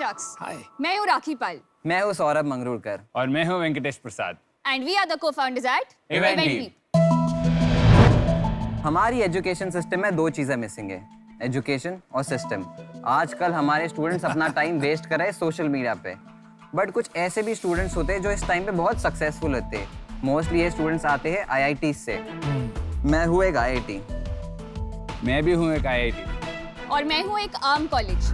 शख्स। हाय। मैं हूँ राखी पाल। मैं हूँ सौरभ मंगरूड़कर। और मैं हूँ Venkatesh Prasad. And we are the co-founders at Eventbeep। हमारी एजुकेशन सिस्टम में दो चीज़ें मिसिंग है, एजुकेशन और सिस्टम। आजकल हमारे स्टूडेंट्स अपना टाइम वेस्ट कर रहे हैं सोशल मीडिया पे, बट कुछ ऐसे भी स्टूडेंट्स होते हैं जो इस टाइम पे बहुत सक्सेसफुल होते हैं। मोस्टली ये स्टूडेंट्स आते हैं IIT से। मैं हूँ एक IIT। मैं भी हूँ एक IIT। और मैं हूँ एक आर्म कॉलेज।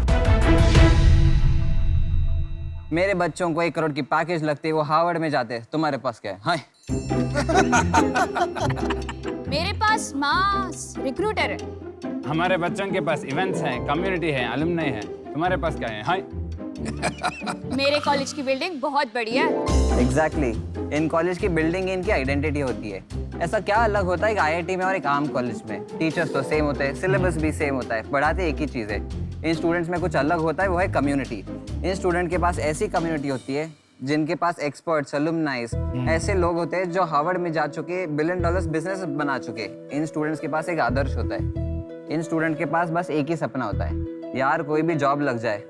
मेरे बच्चों को 1 करोड़ की पैकेज लगती है, वो हार्वर्ड में जाते हैं। तुम्हारे पास क्या है? हाय। मेरे पास मास रिक्रूटर है। हमारे बच्चों के पास इवेंट्स हैं, कम्युनिटी है, अलुमनाई है। तुम्हारे पास क्या है? हाय। मेरे कॉलेज की बिल्डिंग बहुत बड़ी है। एग्जैक्टली। इन कॉलेज की बिल्डिंग इनकी आइडेंटिटी होती है। ऐसा क्या अलग होता है एक IIT में और एक आर्म कॉलेज में? टीचर्स तो सेम होते हैं, सिलेबस भी सेम होता है, पढ़ाते एक ही चीज़ है। इन स्टूडेंट्स में कुछ अलग होता है, वो है कम्युनिटी। इन स्टूडेंट के पास ऐसी कम्युनिटी होती है जिनके पास एक्सपर्ट्स, अलुमनाइज, ऐसे लोग होते हैं जो हार्वर्ड में जा चुके, $1 बिलियन बिजनेस बना चुके। इन स्टूडेंट्स के पास एक आदर्श होता है। इन स्टूडेंट के पास बस एक ही सपना होता है, यार कोई भी जॉब लग जाए।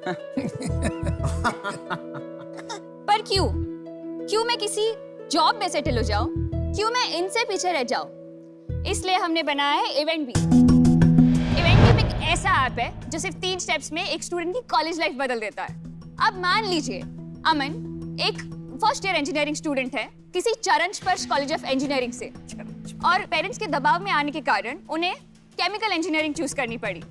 पर क्यों मैं किसी जॉब में सेटल हो जाऊं? क्यों मैं इनसे पीछे रह जाऊं? इसलिए हमने बनाया है इवेंटबीप। इवेंटबीप एक ऐसा ऐप है जो सिर्फ 3 स्टेप्स में एक स्टूडेंट की कॉलेज लाइफ बदल देता है। अब मान लीजिए अमन एक फर्स्ट ईयर इंजीनियरिंग स्टूडेंट है किसी चरण स्पर्श कॉलेज ऑफ इंजीनियरिंग से, और पेरेंट्स के दबाव में आने के कारण उन्हें केमिकल इंजीनियरिंग चूज करनी पड़ी।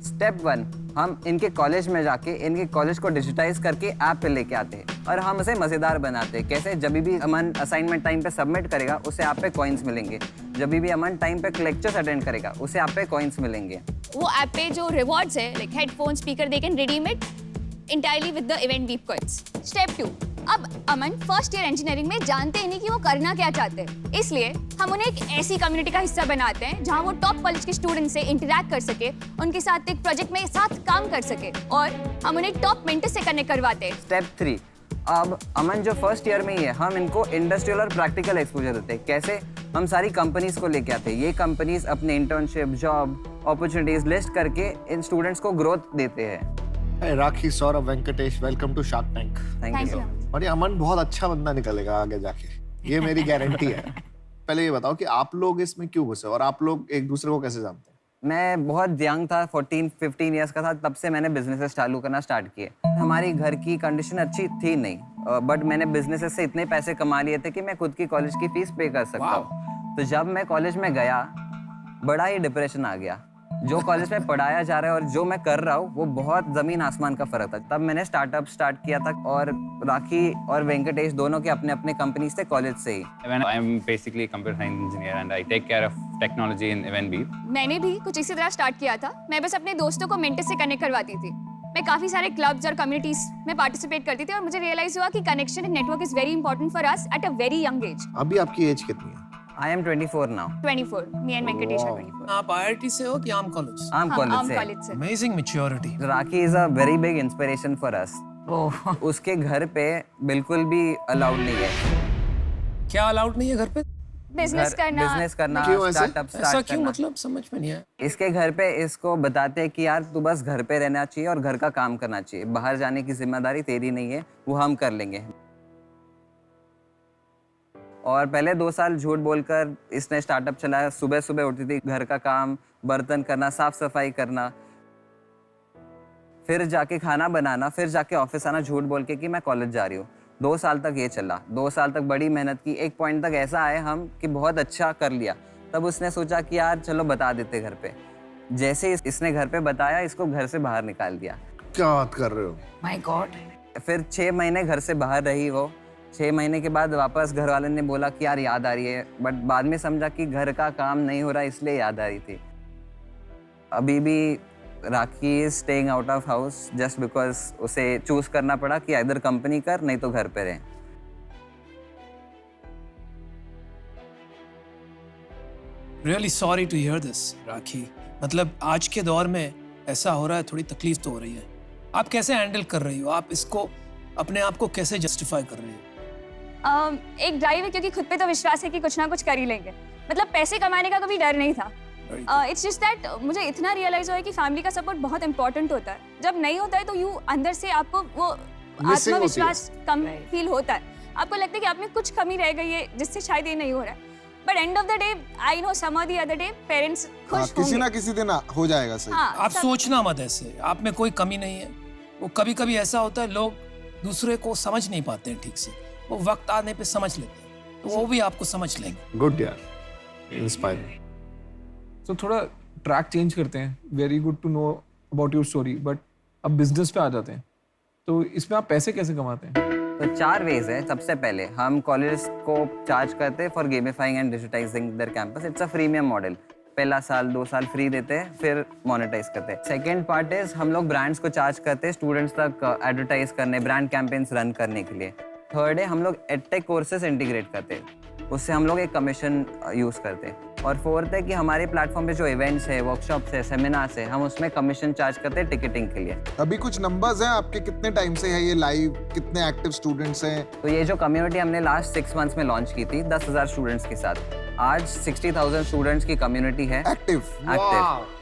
स्टेप 1, हम इनके कॉलेज में जाके इनके कॉलेज को डिजिटाइज करके ऐप पे लेके आते हैं और हम उसे मज़ेदार बनाते हैं। कैसे? जब भी अमन असाइनमेंट टाइम पे सबमिट करेगा उसे ऐप पे कॉइन्स मिलेंगे। जब भी अमन टाइम पे लेक्चर्स अटेंड करेगा उसे ऐप पे कॉइन्स मिलेंगे। वो ऐप पे जो रिवॉर्ड्स है like headphone, speaker, they can redeem it entirely with the Eventbeep coins. Step 2, अब अमन फर्स्ट ईयर इंजीनियरिंग में जानते ही नहीं कि वो करना क्या चाहते हैं, इसलिए हम उन्हें एक ऐसी कम्युनिटी का हिस्सा बनाते हैं जहां वो टॉप कॉलेज के स्टूडेंट से इंटरैक्ट कर सके, उनके साथ एक प्रोजेक्ट में साथ काम कर सके, और हम उन्हें टॉप मेंटर से कनेक्ट करवाते हैं। स्टेप 3, अब अमन जो फर्स्ट ईयर में ही है, हम इनको इंडस्ट्रियल और प्रैक्टिकल एक्सपोजर देते हैं। कैसे? हम सारी कंपनीज को लेके आते हैं। ये कंपनीज अपने इंटर्नशिप, जॉब अपॉर्चुनिटीज लिस्ट करके इन स्टूडेंट्स को ग्रोथ देते हैं। Rakhi, Saurabh, Venkatesh, welcome to Shark Tank. Thank you. और ये अमन बहुत अच्छा बंदा निकलेगा आगे जाके, ये मेरी गारंटी है। पहले ये बताओ कि आप लोग इसमें क्यों घुसे और आप लोग एक दूसरे को कैसे जानते हैं? मैं बहुत यंग था, 14-15 ईयर्स का था, तब से मैंने बिजनेसेस चालू करना स्टार्ट किए। हमारी घर की कंडीशन अच्छी थी नहीं, बट मैंने बिजनेसेस से इतने पैसे कमा लिए थे कि मैं खुद की कॉलेज की फीस पे कर सकता हूँ। तो जब मैं कॉलेज में गया, बड़ा ही डिप्रेशन आ गया। जो कॉलेज में पढ़ाया जा रहा है और जो मैं कर रहा हूँ वो बहुत ज़मीन आसमान का फ़र्क था। तब मैंने स्टार्टअप स्टार्ट किया था, और राखी और वेंकटेश दोनों के अपने अपने कंपनीज थे कॉलेज से ही। I am basically a computer science engineer and I take care of technology in Eventbeep. मैंने भी कुछ इसी तरह स्टार्ट किया था। मैं बस अपने दोस्तों को मेंटर से कनेक्ट करवाती थी। मैं काफी सारे क्लब्स और कम्युनिटीज में पार्टिसिपेट करती थी, और मुझे रियलाइज हुआ कि connection and network is very important for us at a very young age. अभी आपकी एज कितनी है? I am 24 now. 24, me and Venkatesh are 24। आप IIT से हो कि आर्म कॉलेज? आर्म हाँ, आर्म कॉलेज से। कॉलेज से। Amazing maturity. Rakhi is a very big inspiration for us. उसके घर पे बिल्कुल भी अलाउड नहीं है क्या अलाउड नहीं है घर पे? बिजनेस करना। क्यों ऐसे? स्टार्टअप ऐसा स्टार्ट क्यों? करना। मतलब समझ में नहीं आया। इसके घर पे इसको बताते हैं कि यार तू बस घर पे रहना चाहिए और घर का काम करना चाहिए, बाहर जाने की जिम्मेदारी तेरी नहीं है, वो हम कर लेंगे। और पहले 2 साल झूठ बोलकर इसने स्टार्टअप चलाया। सुबह सुबह उठती थी, घर का काम, बर्तन करना, साफ सफाई करना, फिर जाके खाना बनाना, फिर जाके ऑफिस आना झूठ बोल के कि मैं कॉलेज जा रही हूँ। 2 साल तक ये चला। 2 साल तक बड़ी मेहनत की। एक पॉइंट तक ऐसा आए हम कि बहुत अच्छा कर लिया। तब उसने सोचा कि यार चलो बता देते घर पे। जैसे इसने घर पे बताया, इसको घर से बाहर निकाल दिया। क्या बात कर रहे हो? My God. फिर 6 महीने घर से बाहर रही वो। 6 महीने के बाद वापस घर वाले ने बोला कि यार याद आ रही है, बट बाद में समझा कि घर का काम नहीं हो रहा, इसलिए याद आ रही थी। अभी भी Rakhi is staying out of house just because उसे चूज करना पड़ा कि इधर कंपनी कर, नहीं तो घर पे रहे। Really sorry to hear this Rakhi. मतलब आज के दौर में ऐसा हो रहा है, थोड़ी तकलीफ तो हो रही है। आप कैसे हैंडल कर रही हो? आप इसको अपने आप को कैसे जस्टिफाई कर रही हो? एक ड्राइव है क्योंकि खुद पे तो विश्वास है कि कुछ ना कुछ कर ही लेंगे। मतलब पैसे कमाने का कभी डर नहीं था, इट्स जस्ट दैट मुझे इतना रियलाइज हुआ है कि फैमिली का सपोर्ट बहुत इंपॉर्टेंट होता है. जब नहीं होता है तो यू अंदर से आपको वो आत्मविश्वास कम फील होता है. आपको लगता है कि आप में कुछ कमी रह गई है जिससे शायद ये नहीं हो रहा है. But end of the day I know some of the other day parents खुश होंगे. किसी ना किसी दिन हो जाएगा सही. हाँ, आप सोचना मत ऐसे, आप में कोई कमी नहीं है. वो कभी कभी ऐसा होता है लोग दूसरे को समझ नहीं पाते हैं ठीक से, वो वक्त आने पे समझ लेते हैं, तो वो भी आपको समझ लेंगे. गुड यार, इंस्पायरिंग. तो थोड़ा ट्रैक चेंज करते हैं. Very good to know about your story, but अब बिजनेस पे आ जाते हैं. तो इसमें आप पैसे कैसे कमाते हैं? तो 4 वेज है. सबसे पहले हम कॉलेज को चार्ज करते हैं for gamifying and digitising their campus. It's a freemium model. पहला साल 2 साल फ्री देते हैं, फिर मोनेटाइज करते हैं. सेकेंड पार्ट इज हम लोग ब्रांड्स को चार्ज करते हैं स्टूडेंट्स तक एडवर्टाइज करने, ब्रांड कैंपेन्स रन करने के लिए. थर्ड है हम लोग एडटेक कोर्सेज इंटीग्रेट करते हैं, उससे हम लोग एक कमीशन यूज़ करते हैं. और फोर्थ है कि हमारे प्लेटफॉर्म पे जो इवेंट्स है, वर्कशॉप्स है, सेमिनार्स है, हम उसमें कमीशन चार्ज करते हैं टिकटिंग के लिए. अभी कुछ नंबर्स हैं आपके, कितने टाइम से है ये लाइव, कितने एक्टिव स्टूडेंट्स हैं? तो ये जो कम्युनिटी हमने लास्ट 6 मंथ्स में लॉन्च की थी 10,000 स्टूडेंट्स के साथ. आज 60,000 स्टूडेंट्स की कम्युनिटी है एक्टिव.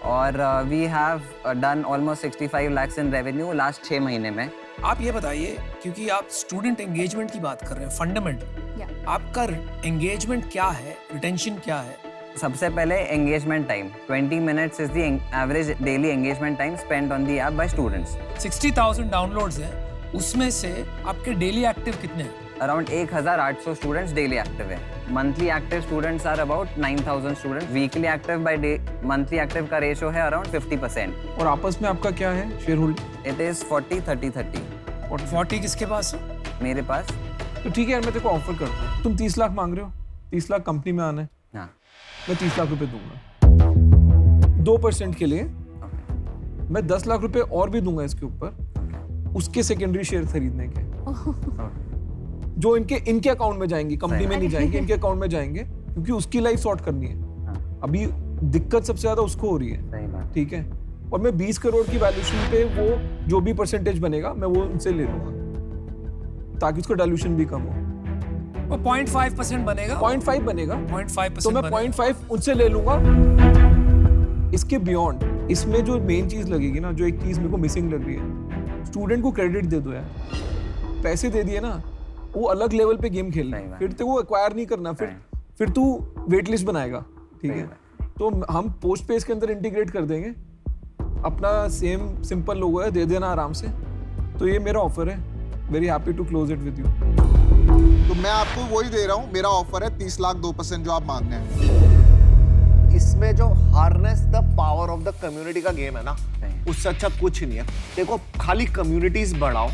और we have done almost 65 lakhs in revenue last 6 महीने में. आप ये बताइए, क्योंकि आप स्टूडेंट एंगेजमेंट की बात कर रहे हैं, फंडामेंटल, Yeah. आपका एंगेजमेंट क्या है, रिटेंशन क्या है? सबसे पहले engagement time 20 minutes is the average daily engagement time spend on the app by students. 60,000 downloads हैं, उसमें से आपके डेली एक्टिव कितने हैं? अराउंड 1,800 स्टूडेंट्स डेली एक्टिव है. Monthly active students are about 9,000 students. Weekly active by day monthly active का ratio है around 50%. और आपस में आपका क्या है शेयर होल्ड? इट इज 40-30-30 40 किसके पास है? मेरे पास. तो ठीक है यार, मैं तेरे को ऑफर करता हूँ. तुम 30 लाख मांग रहे हो, 30 लाख कंपनी में आना है, हाँ. मैं 30 लाख रुपए दूंगा 2% के लिए. मैं 10 लाख रुपए और भी दूंगा इसके ऊपर, उसके सेकेंडरी शेयर खरीदने के, जो इनके अकाउंट में जाएंगे, कंपनी में नहीं जाएंगे, इनके अकाउंट में जाएंगे, क्योंकि उसकी लाइफ सॉर्ट करनी है. अभी दिक्कत सबसे ज्यादा उसको हो रही है. सही बात. ठीक है. और मैं 20 करोड़ की वैल्यूएशन पे वो जो भी परसेंटेज बनेगा मैं वो उनसे ले लूंगा, ताकि उसका डाइल्यूशन भी कम हो. वो 0.5% बनेगा. 0.5 बनेगा, 0.5% तो मैं बनेगा. 0.5 उनसे ले लूंगा. इसके बियॉन्ड इसमें जो मेन चीज लगेगी ना, जो एक चीज मेरे को मिसिंग लग रही है, स्टूडेंट को क्रेडिट दे दो यार. पैसे दे दिए ना, वो अलग लेवल पे गेम खेलना है, फिर तो वो एक्वायर नहीं करना, फिर तू वेट लिस्ट बनाएगा. ठीक है. तो हम पोस्ट पे इसके अंदर इंटीग्रेट कर देंगे, अपना सेम सिंपल लोगो है, दे देना आराम से. तो ये मेरा ऑफर है. Very happy to close it with you. तो मैं आपको वही दे रहा हूँ, मेरा ऑफर है 30 लाख 2% जो आप मांग रहे हैं. इसमें जो harness the power of the community का गेम है ना, उससे अच्छा कुछ नहीं है. देखो, खाली कम्युनिटीज बढ़ाओ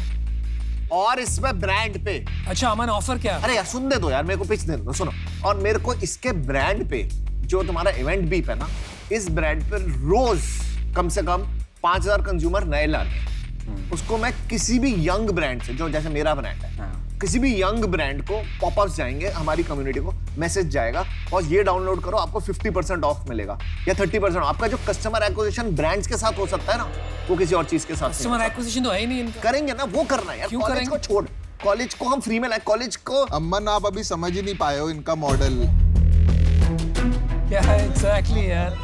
और इसमें ब्रांड पे. अच्छा अमन, ऑफर क्या है? अरे यार सुन दे दो यार, मेरे को पिच दे दो. सुनो, और मेरे को इसके ब्रांड पे, जो तुम्हारा इवेंट बीप है ना, इस ब्रांड पे रोज कम से कम 5,000 कंज्यूमर नए लाने. उसको मैं किसी भी यंग ब्रांड से, जो जैसे मेरा ब्रांड है, किसी भी यंग ब्रांड को पॉपअप्स जाएंगे, हमारी कम्युनिटी को मैसेज जाएगा और ये डाउनलोड करो, आपको 50% ऑफ मिलेगा या 30%. आपका जो कस्टमर एक्विजिशन ब्रांड्स के साथ हो सकता है ना, वो किसी और चीज के साथ कस्टमर एक्विजिशन तो है ही नहीं इनका. करेंगे ना, वो करना है यार. क्यों कॉलेज करेंगे? को छोड़, कॉलेज को हम फ्री में लाए, कॉलेज को. अमन, आप अभी समझ ही नहीं पाए हो इनका मॉडल. क्या है एग्जैक्टली यार?